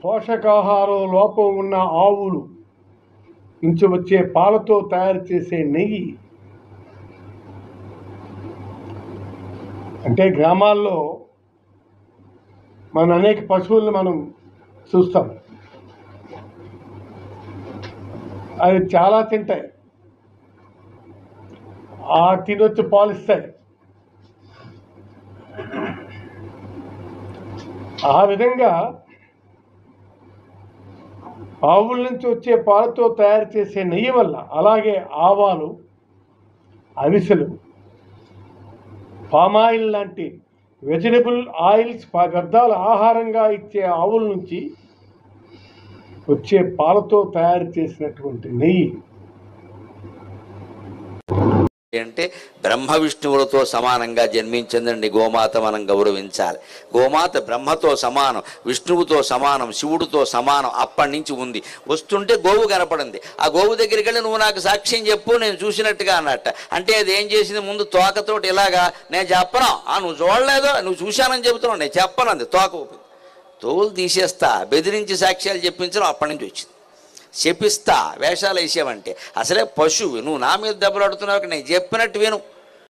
పోషకాహారం లోపం ఉన్న ఆవులు నుంచి వచ్చే పాలతో తయారు చేసే నెయ్యి. అంటే గ్రామాల్లో మన అనేక పశువులను మనం చూస్తాం, అవి చాలా తింటాయి, తినొచ్చి పాలిస్తాయి. ఆ విధంగా ఆవుల నుంచి వచ్చే పాలతో తయారు చేసే నెయ్యి వల్ల, అలాగే ఆవాలు, అవిసెలు, పామాయిల్ లాంటి వెజిటబుల్ ఆయిల్స్, వ్యర్థాలు ఆహారంగా ఇచ్చే ఆవుల నుంచి వచ్చే పాలతో తయారు చేసినటువంటి నెయ్యి అంటే బ్రహ్మ విష్ణువులతో సమానంగా జన్మించిందండి గోమాత. మనం గౌరవించాలి. గోమాత బ్రహ్మతో సమానం, విష్ణువుతో సమానం, శివుడితో సమానం. అప్పటి నుంచి ఉంది. వస్తుంటే గోవు కనపడింది. ఆ గోవు దగ్గరికి వెళ్ళి నువ్వు నాకు సాక్ష్యం చెప్పు, నేను చూసినట్టుగా అన్నట్ట. అంటే అది ఏం చేసింది, ముందు తోకతోటి ఇలాగా, నేను చెప్పను, నువ్వు చూడలేదో, నువ్వు చూశానని చెబుతున్నావు, నేను చెప్పను అంది. తోక ఊపింది. తోలు తీసేస్తా, బెదిరించి సాక్ష్యాలు చెప్పించడం అప్పటి నుంచి వచ్చింది. శపిస్తా, వేషాలు వేసావంటే అసలే పశువు, నువ్వు నా మీద దెబ్బలాడుతున్నావు, నేను చెప్పినట్టు విను.